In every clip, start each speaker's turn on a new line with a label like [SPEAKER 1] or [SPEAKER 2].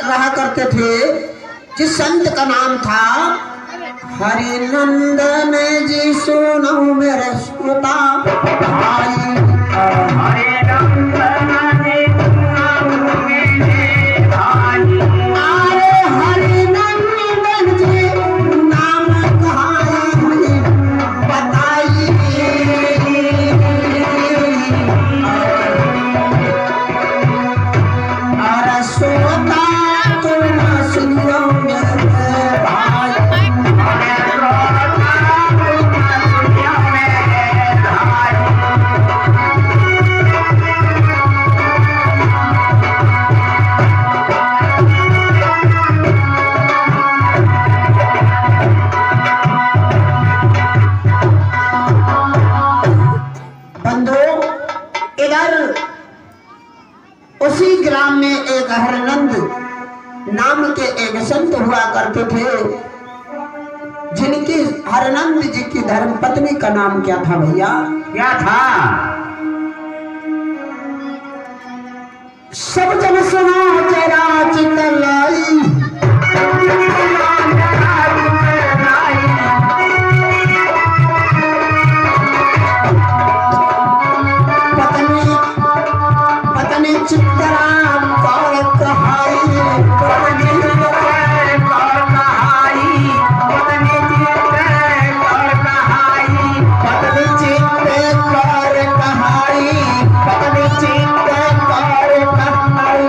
[SPEAKER 1] रहा करते थे जिस संत का नाम था हरि नंदन जी। सुनो मेरे श्रोता भाई, हरि नंदन जी सुनो मेरे भाई। अरे हरि नंदन जी नाम कहानी बताइए। अरे श्रोता उसी ग्राम में एक हरनंद नाम के एक संत हुआ करते थे जिनकी हरनंद जी की धर्म पत्नी का नाम क्या था भैया? क्या था? सब जन सुनो जरा चितलाई, चित्तराम कौर कहाई, पत्नी कौर कहाई, पत्नी चित्ते कौर कहाई, पत्नी चित्ते कौर कहाई, पत्नी चित्ते कौर कहाई।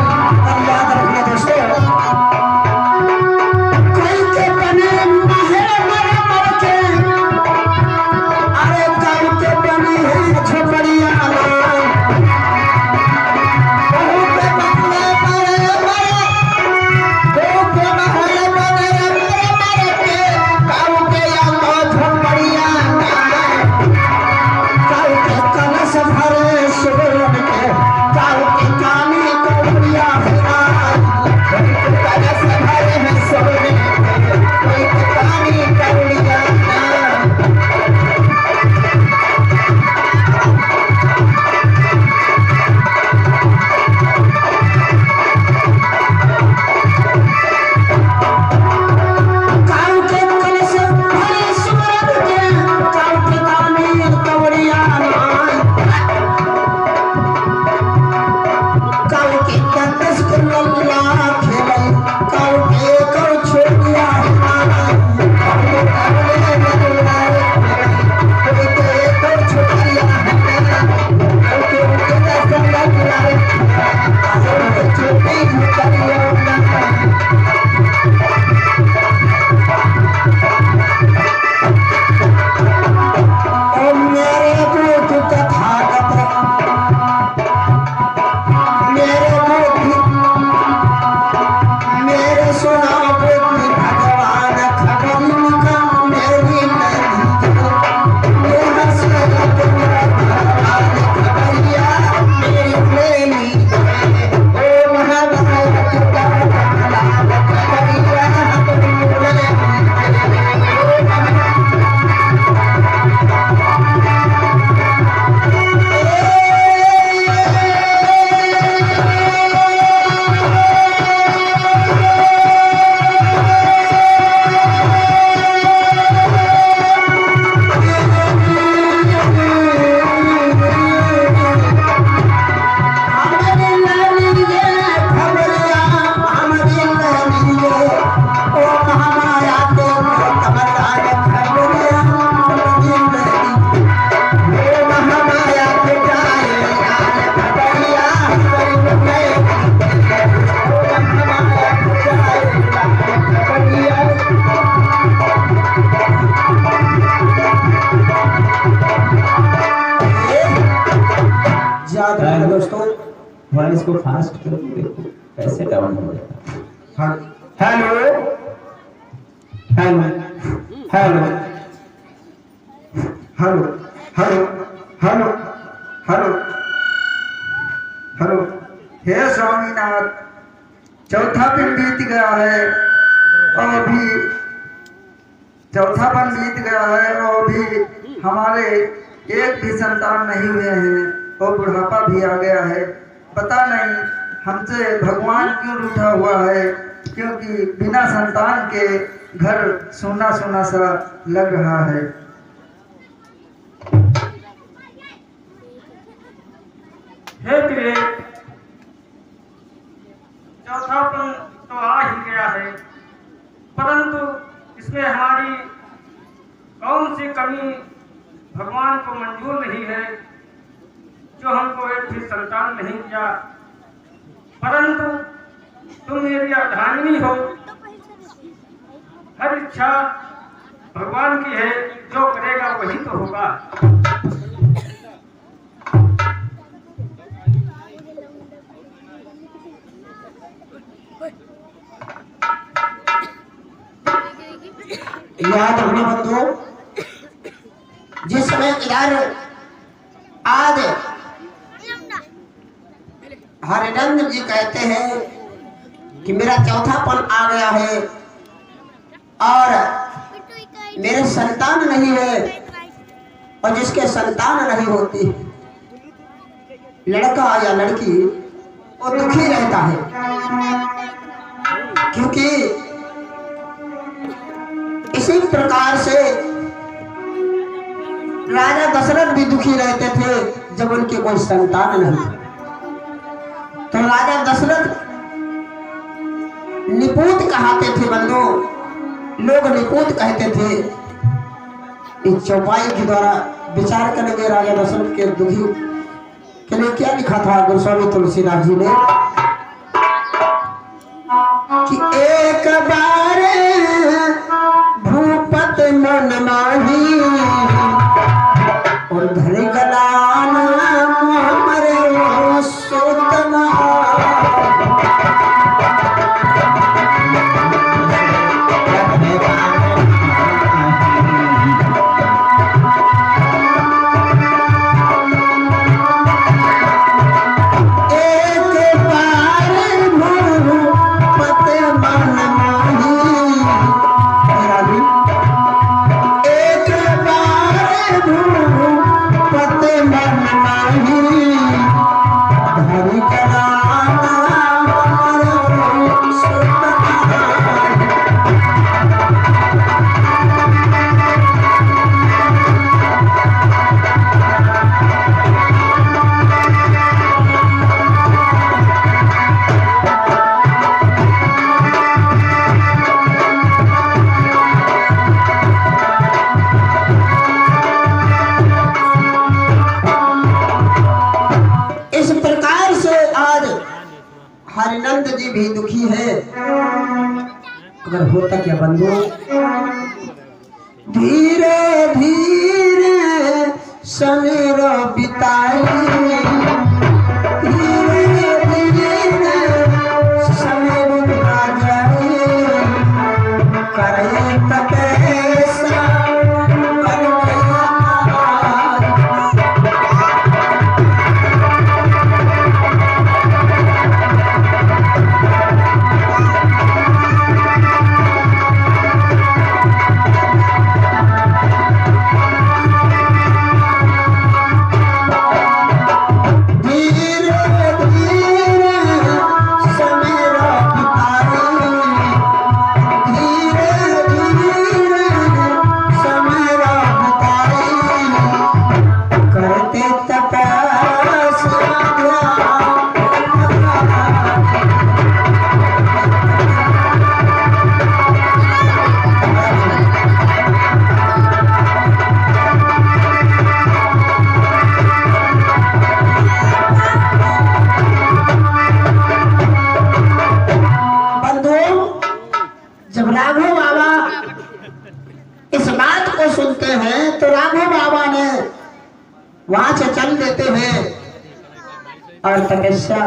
[SPEAKER 1] याद रखना दोस्तों।
[SPEAKER 2] थोड़ा इसको फास्ट करो, देखो कैसे डाउन हो रहा है।
[SPEAKER 1] Hello
[SPEAKER 2] hello hello
[SPEAKER 1] hello hello hello hello hello. हे स्वामीनाथ, चौथा दिन बीत गया है और भी चौथा दिन बीत गया है और भी हमारे एक भी संतान नहीं हुए हैं और बुढ़ापा भी आ गया है। पता नहीं हमसे भगवान क्यों रूठा हुआ है, क्योंकि बिना संतान के घर सोना सोना सा लग रहा है।
[SPEAKER 3] हे प्रिय, चौथापन तो आ ही गया है, परंतु इसमें हमारी कौन सी कमी भगवान को मंजूर नहीं है जो हमको एक भी संतान नहीं दिया। परंतु तुम मेरी अर्धांगिनी हो, हर इच्छा भगवान की है, जो करेगा वही तो होगा।
[SPEAKER 1] याद रखने बंधु, जिसमें इधर आज हरिनंद जी कहते हैं कि मेरा चौथापन आ गया है और मेरे संतान नहीं है, और जिसके संतान नहीं होती, लड़का या लड़की, वो दुखी रहता है, क्योंकि इसी प्रकार से राजा दशरथ भी दुखी रहते थे जब उनके कोई संतान नहीं थे। तो राजा दशरथ निपुत कहते थे बंधु, लोग निपुत कहते थे। इस चौपाई के द्वारा विचार करेंगे राजा दशरथ के दुखी के लिए क्या लिखा था गोस्वामी तुलसीदास जी ने कि एक बार भूपत मन माही और धरे गलान मरे सोतना। हरिनंद जी भी दुखी है। अगर होता क्या बंधु, धीरे धीरे समय बिताई, धीरे धीरे समय बिता जाए, करे तपस्या
[SPEAKER 4] और तपस्या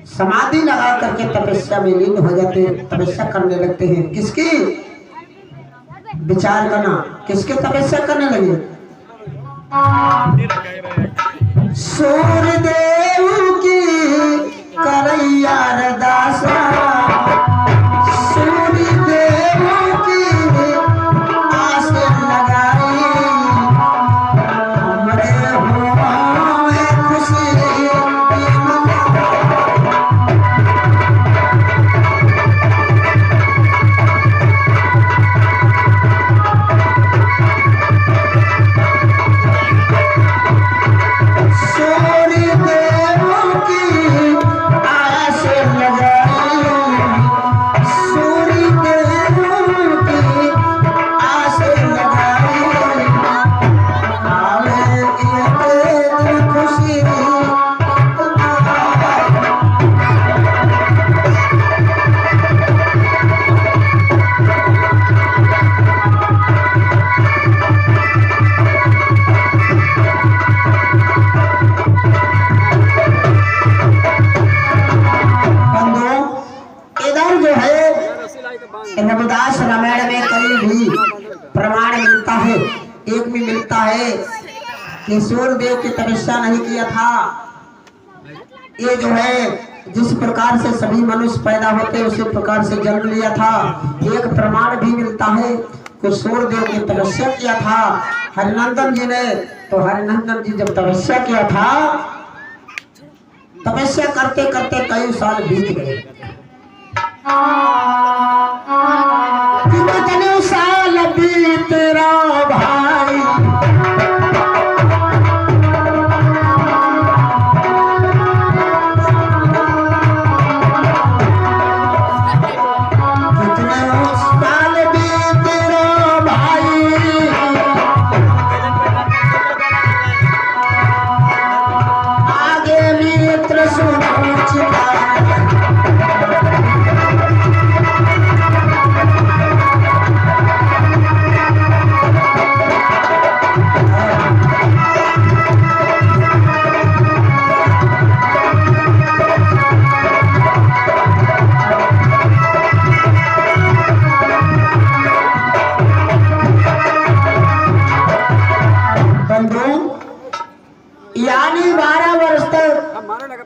[SPEAKER 4] समाधि लगा करके तपस्या में लीन हो जाते, तपस्या करने लगते हैं। किसकी? विचार करना, किसके तपस्या करने लगे? सूर्यदेव की करैया दासा, सूर्यदेव की आस लगाई, हमरे होए खुशी रविदास रामायण में कहीं भी प्रमाण मिलता है, एक भी मिलता है कि सूर्यदेव की तपस्या नहीं किया था। ये जो है जिस प्रकार से सभी मनुष्य पैदा होते उसी प्रकार से जन्म लिया था। एक प्रमाण भी मिलता है कि सूर्यदेव की तपस्या किया था हरिनंदन जी ने। तो हरिनंदन जी जब तपस्या किया था, तपस्या करते करते कई साल बीत गए। कितने साल बीत रहा भाई, कितने साल बीत रहा भाई, आगे मित्र सुनो यानी 12 वर्ष तक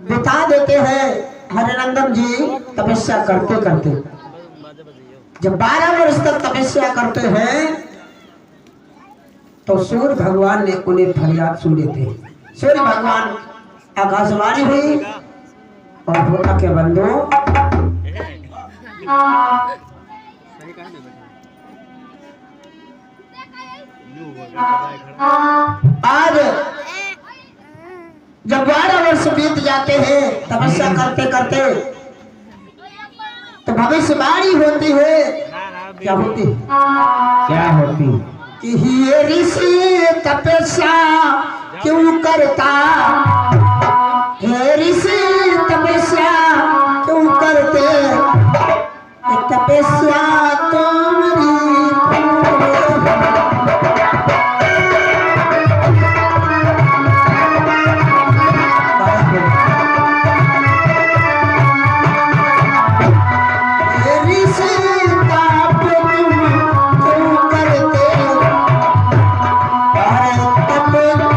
[SPEAKER 4] बिता देते हैं हरिनंदन जी तपस्या करते करते। जब 12 वर्ष तक तपस्या करते हैं तो सूर्य भगवान ने उन्हें फरियाद सुन लेते हैं। सूर्य भगवान आकाशवाणी हुई और होता के बंधु आज जब 12 वर्ष बीत जाते हैं तपस्या करते करते, तो भविष्यवाणी होती है। क्या होती?
[SPEAKER 2] क्या होती?
[SPEAKER 4] कि ये ऋषि तपस्या क्यों करता, हे ऋषि तपस्या क्यों करते, तपस्या तो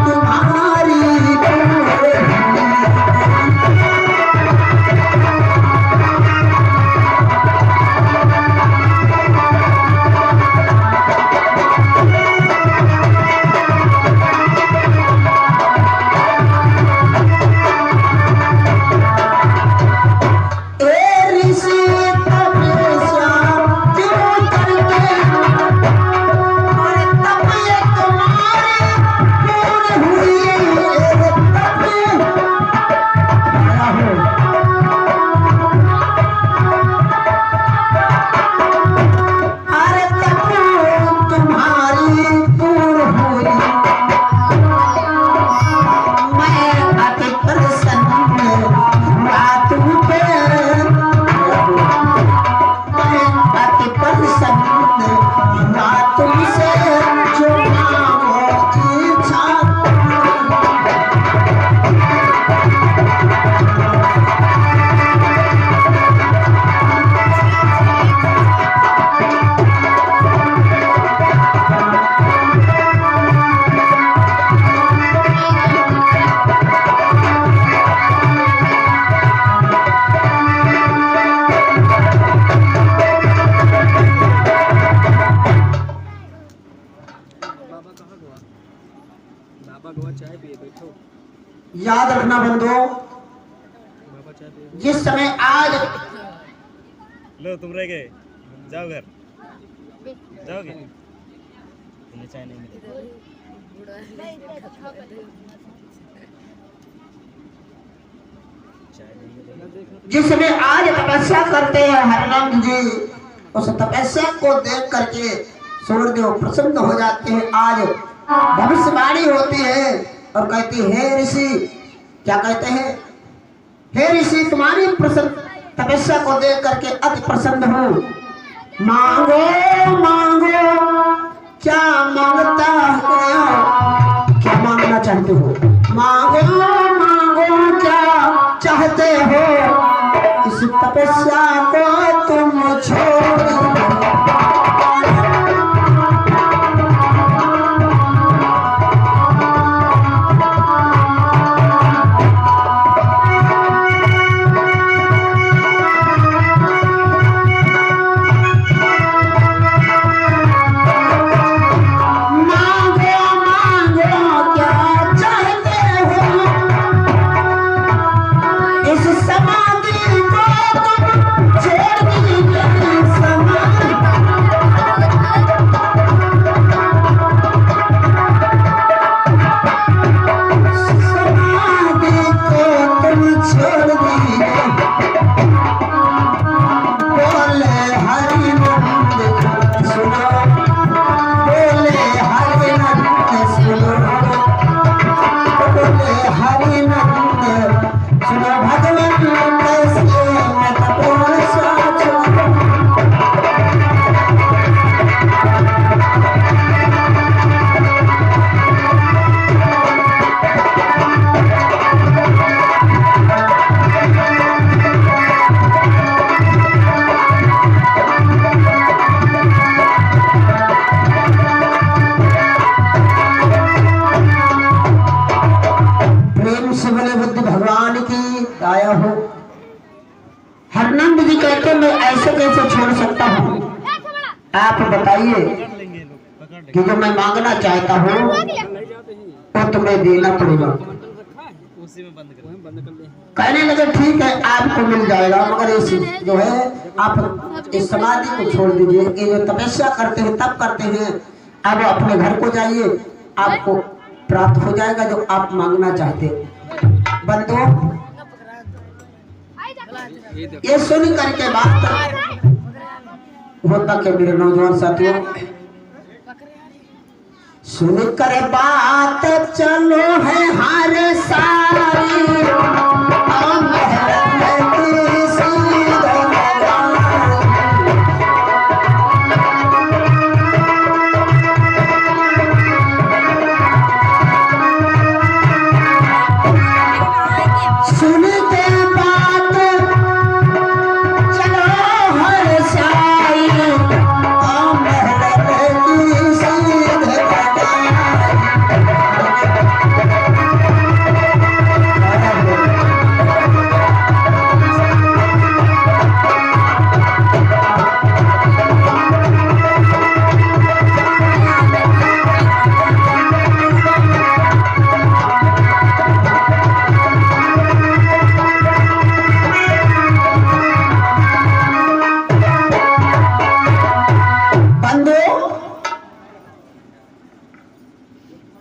[SPEAKER 4] तुम्हारी याद रखना बंधुओं, जिस समय आज
[SPEAKER 5] लो तुम रह गए, जाओ घर, जाओगे? तुम्हें चाय नहीं मिली।
[SPEAKER 4] जिस समय आज तपस्या करते हैं हरिनंद जी, उस तपस्या को देख करके सूर्यदेव प्रसन्न हो जाते हैं। आज भविष्यवाणी होती है और कहती है, हे ऋषि, क्या कहते हैं? हे ऋषि, तुम्हारी तपस्या को देख करके अति प्रसन्न हूँ। मांगो मांगो, क्या मांगता हो? क्या मांगना चाहते हो? मांगो मांगो, क्या चाहते हो? इस तपस्या को तुम छोड़। हरनंद जी कहते मैं ऐसे कैसे छोड़ सकता हूँ? आप बताइए कि जो मैं मांगना चाहता हूँ वो तुम्हें देना पड़ेगा। कहने लगे ठीक है, आपको मिल जाएगा, मगर इस जो है आप इस समाधि को छोड़ दीजिए। ये जो तपस्या करते हैं तब करते हैं, अब अपने घर को जाइए, आपको प्राप्त हो जाएगा जो आप मांगना चाहते हैं। बंधुओं, ये सुन करके बात होता के मेरे नौजवान साथियों, सुन कर बात चलो है हर सारी,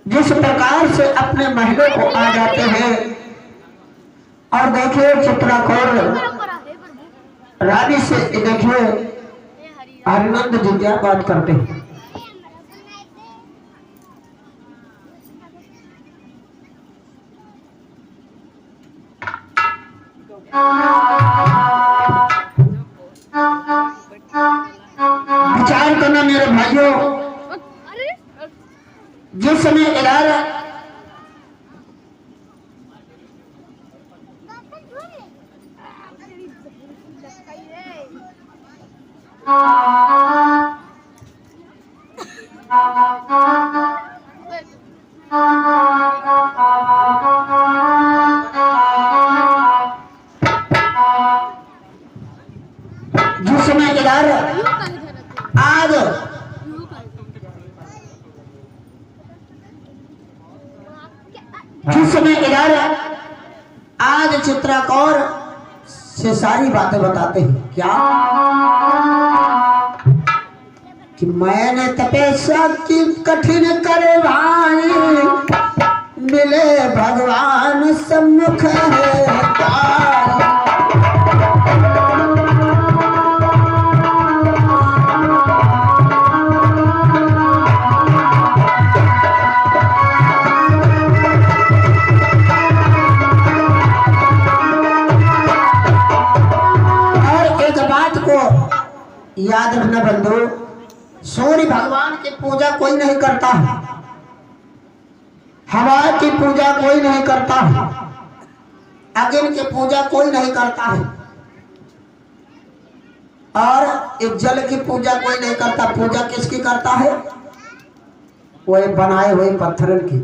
[SPEAKER 4] जिस प्रकार से अपने महलों को आ जाते हैं और देखिए चित्रकोर रानी से देखिए हरिनंद जी क्या बात करते हैं। विचार करना मेरे भाइयों, जिस समय इधर आज जिस समय इधर आज चित्रकौर से सारी बातें बताते हैं। क्या कि मैंने तपस्या की कठिन करे भाई, मिले भगवान सम्मुख है द्वार। याद रखना बंधु, सूर्य भगवान की पूजा कोई नहीं करता है, हवा की पूजा कोई नहीं करता है, अग्नि की पूजा कोई नहीं करता है, और एक जल की पूजा कोई नहीं करता। पूजा किसकी करता है? वो बनाए हुए पत्थर की।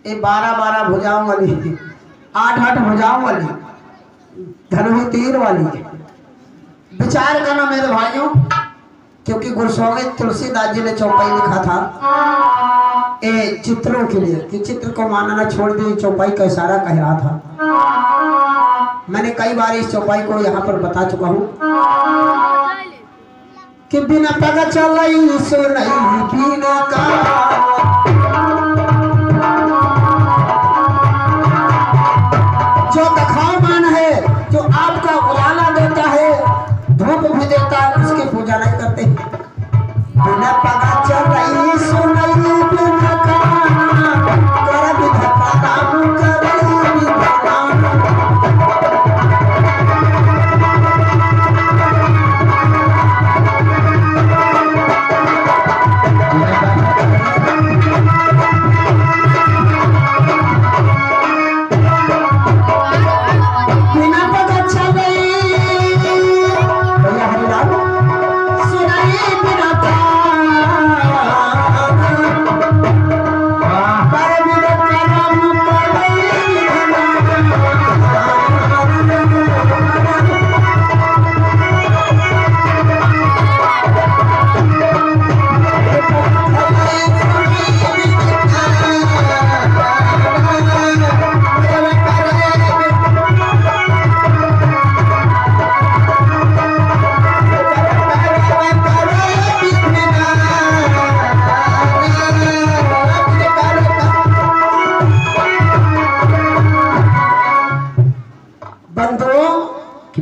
[SPEAKER 4] ये 12-12 भुजाओं वाली, 8-8 भुजाओं वाली, धनुष तीर वाली। विचार करना मेरे भाइयों, क्योंकि गुरुस्वामी तुलसीदास जी ने चौपाई लिखा था ये चित्रों के लिए कि चित्र को मानना छोड़ दे, चौपाई का इशारा कह रहा था। मैंने कई बार इस चौपाई को यहाँ पर बता चुका हूँ कि बिना पग चलई सुनई बिना का, जो दखामान है, जो आपका उजाला देता है, धूप भी देता है, उसकी पूजा नहीं करते। बिना पगा चल रही सुनई बिना काना, कर विधता राम करई विधान। बिना पगा चल रही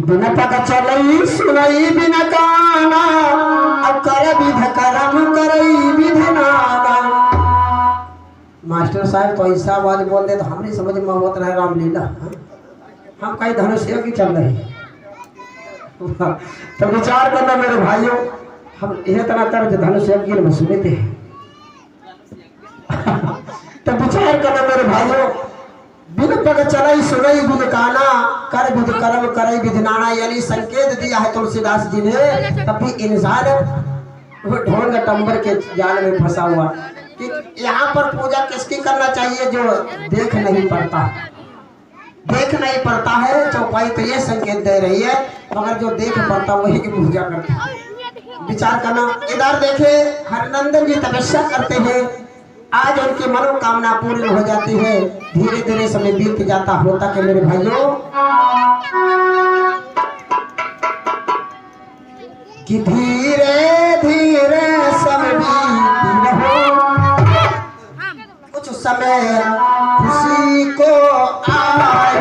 [SPEAKER 4] बिना पग चलई सुनई बिना काना, अब कर विध करम करई विधनाना। मास्टर साहब तो ऐसा आवाज बोल दे तो हम नहीं समझ में होता रहे रामलीला। हम कहीं धनुष्य की चल रही। तो विचार करना मेरे भाइयों, हम यह तरह तरह धनुष्य की सुने थे। तो विचार करना मेरे भाइयों, बिन पग चलई सुनई बिन काना, कर विध कर्म करई विधनाना। यानी संकेत दिया है तुलसीदास जी ने। तभी इंसान वो ढोंग टंबर के जाल में फंसा हुआ कि यहाँ पर पूजा किसकी करना चाहिए? जो देख नहीं पड़ता, देख नहीं पड़ता है। चौपाई तो ये संकेत दे रही है, मगर जो देख पड़ता वही की पूजा करता है। विचार करना। इधर देखे हरनंदन जी तपस्या करते हैं, आज उनकी मनोकामना पूर्ण हो जाती है। धीरे धीरे समय बीत जाता होता कि मेरे भाइयों कि धीरे धीरे समय बीत हो, कुछ समय खुशी को आए।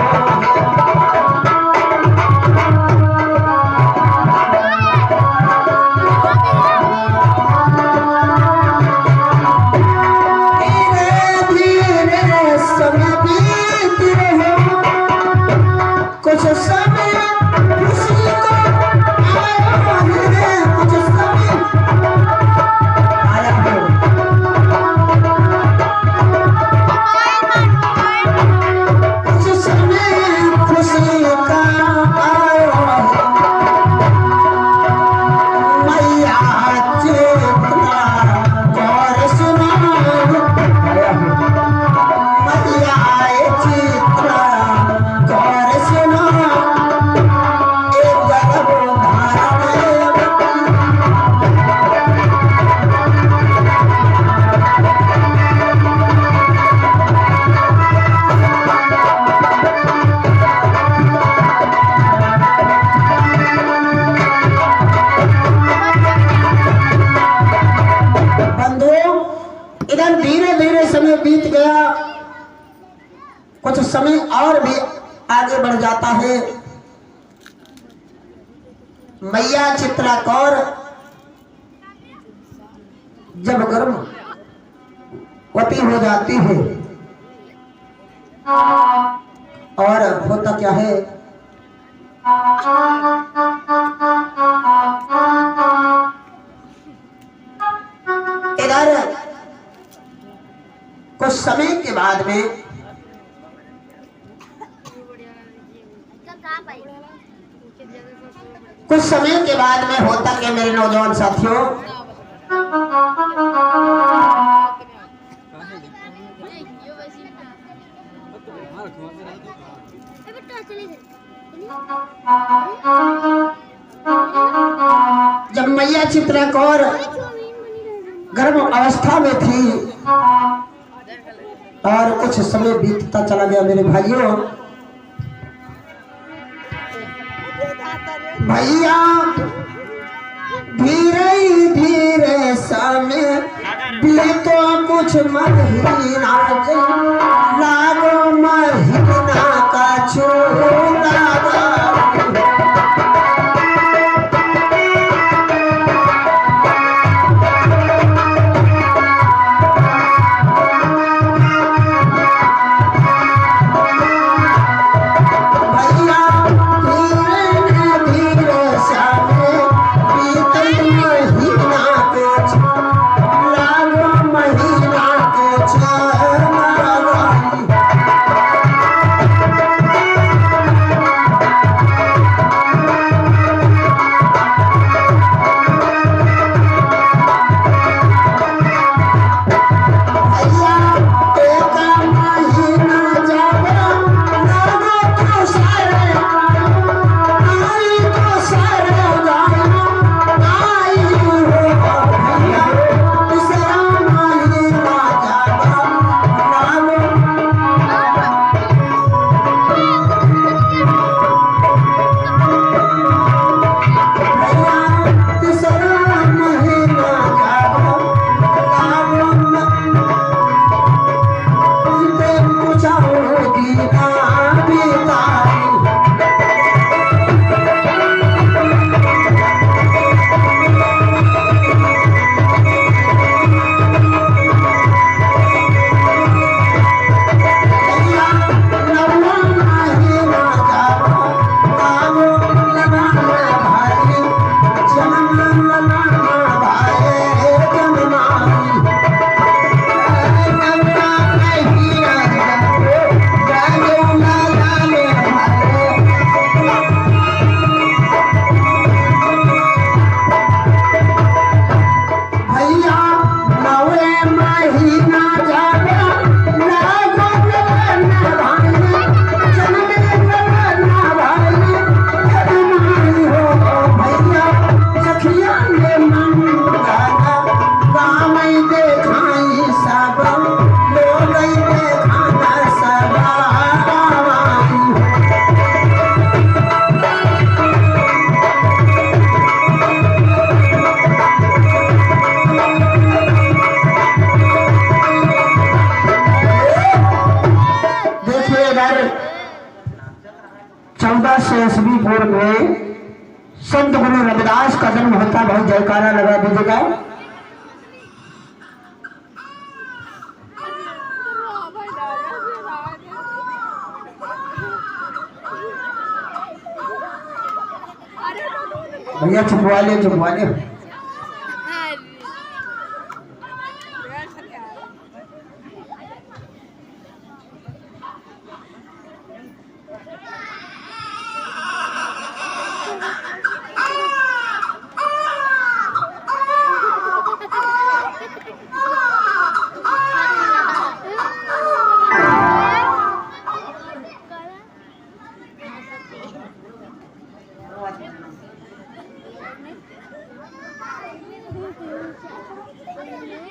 [SPEAKER 4] समय और भी आगे बढ़ जाता है। मैया चित्राकौर जब गर्भवती हो जाती है और होता क्या है, इधर कुछ समय के बाद में होता क्या मेरे नौजवान साथियों, जब मैया चित्राकौर गर्भ अवस्था में थी और कुछ समय बीतता चला गया मेरे भाइयों, भैया धीरे धीरे समय बीतो कुछ महीना, लागो महीना का छोड़ा में संत गुरु रविदास का जन्म होता, बहुत जयकारा लगा दीजिएगा। भैया छुपवा ले छुपवा ले।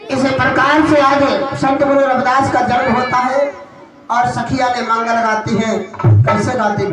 [SPEAKER 4] इसी प्रकार से आज संत गुरु रविदास का जन्म होता है और सखिया ने मांगल गाती है। कैसे गाती है?